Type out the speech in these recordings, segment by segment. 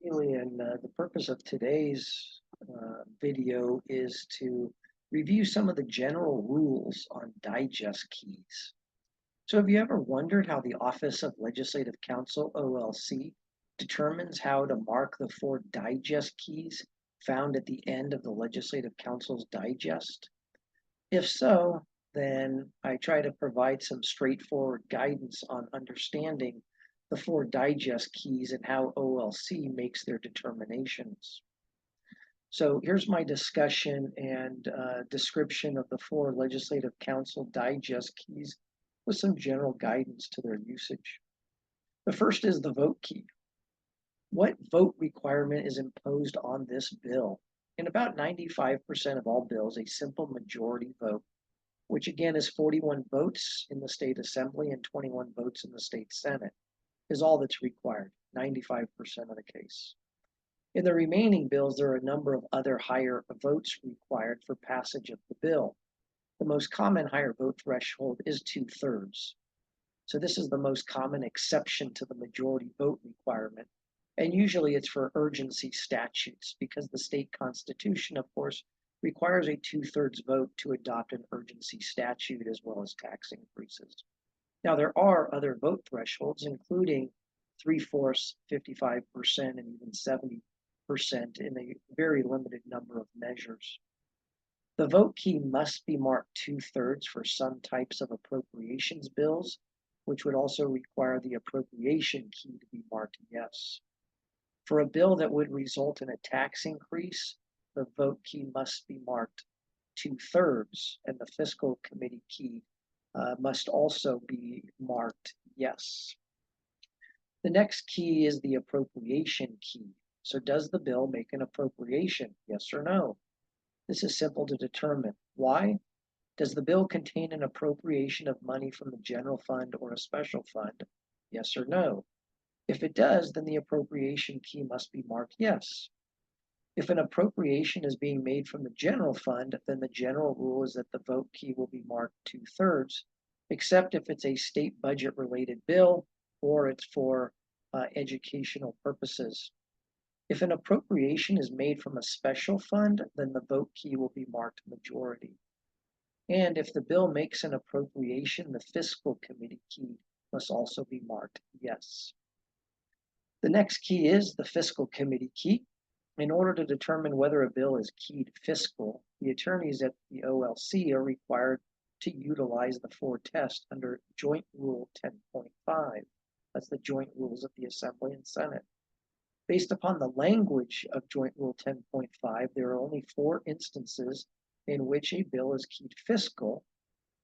Alien, the purpose of today's video is to review some of the general rules on digest keys. So have you ever wondered how the Office of Legislative Counsel, OLC, determines how to mark the four digest keys found at the end of the Legislative Council's digest? If so, then I try to provide some straightforward guidance on understanding the four digest keys and how OLC makes their determinations. So here's my discussion and description of the four Legislative Council digest keys with some general guidance to their usage. The first is the vote key. What vote requirement is imposed on this bill? In about 95% of all bills, a simple majority vote, which again is 41 votes in the state assembly and 21 votes in the state senate, is all that's required, 95% of the case. In the remaining bills, there are a number of other higher votes required for passage of the bill. The most common higher vote threshold is 2/3. So this is the most common exception to the majority vote requirement. And usually it's for urgency statutes because the state constitution, of course, requires a 2/3 vote to adopt an urgency statute as well as tax increases. Now, there are other vote thresholds, including 3/4, 55%, and even 70% in a very limited number of measures. The vote key must be marked 2/3 for some types of appropriations bills, which would also require the appropriation key to be marked yes. For a bill that would result in a tax increase, the vote key must be marked 2/3, and the fiscal committee key must also be marked yes. The next key is the appropriation key. So does the bill make an appropriation, yes or no? This is simple to determine. Why? Does the bill contain an appropriation of money from the general fund or a special fund, yes or no? If it does, then the appropriation key must be marked yes. If an appropriation is being made from the general fund, then the general rule is that the vote key will be marked 2/3, except if it's a state budget related bill or it's for educational purposes. If an appropriation is made from a special fund, then the vote key will be marked majority. And if the bill makes an appropriation, the fiscal committee key must also be marked yes. The next key is the fiscal committee key. In order to determine whether a bill is keyed fiscal, the attorneys at the OLC are required to utilize the four tests under Joint Rule 10.5. That's the joint rules of the Assembly and Senate. Based upon the language of Joint Rule 10.5, there are only four instances in which a bill is keyed fiscal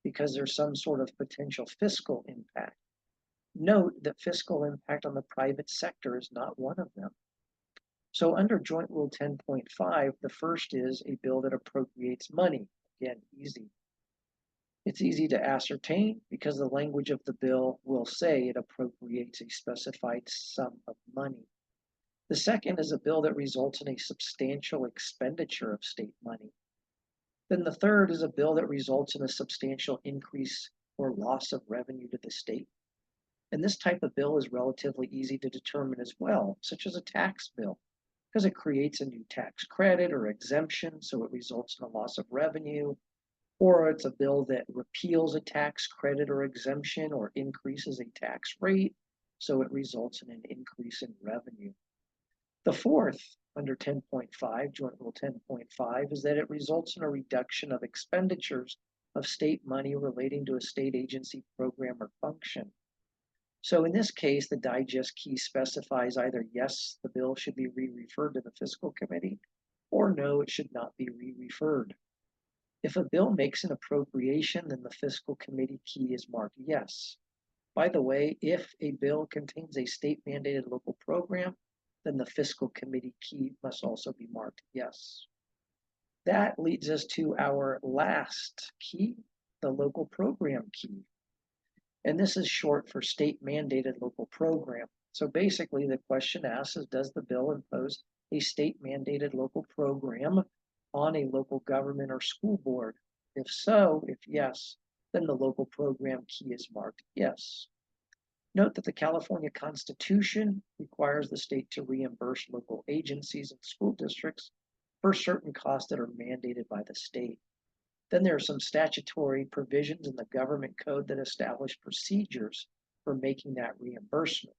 because there's some sort of potential fiscal impact. Note that fiscal impact on the private sector is not one of them. So under Joint Rule 10.5, the first is a bill that appropriates money. Again, easy. It's easy to ascertain because the language of the bill will say it appropriates a specified sum of money. The second is a bill that results in a substantial expenditure of state money. Then the third is a bill that results in a substantial increase or loss of revenue to the state. And this type of bill is relatively easy to determine as well, such as a tax bill, because it creates a new tax credit or exemption, so it results in a loss of revenue, or it's a bill that repeals a tax credit or exemption or increases a tax rate, so it results in an increase in revenue. The fourth, under 10.5, Joint Rule 10.5, is that it results in a reduction of expenditures of state money relating to a state agency program or function. So in this case, the digest key specifies either yes, the bill should be re-referred to the fiscal committee, or no, it should not be re-referred. If a bill makes an appropriation, then the fiscal committee key is marked yes. By the way, if a bill contains a state mandated local program, then the fiscal committee key must also be marked yes. That leads us to our last key, the local program key. And this is short for state mandated local program. So basically the question asks is, does the bill impose a state mandated local program on a local government or school board? If so, if yes, then the local program key is marked yes. Note that the California Constitution requires the state to reimburse local agencies and school districts for certain costs that are mandated by the state. Then there are some statutory provisions in the government code that establish procedures for making that reimbursement.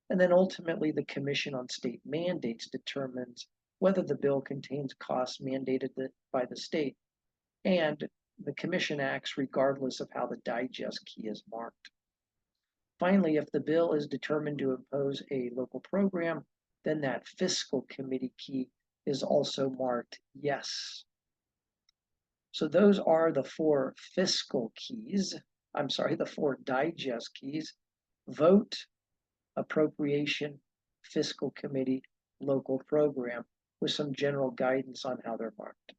And then ultimately, the Commission on State Mandates determines whether the bill contains costs mandated by the state, and the Commission acts regardless of how the digest key is marked. Finally, if the bill is determined to impose a local program, then that fiscal committee key is also marked yes. So those are the four fiscal keys. The four digest keys: vote, appropriation, fiscal committee, local program, with some general guidance on how they're marked.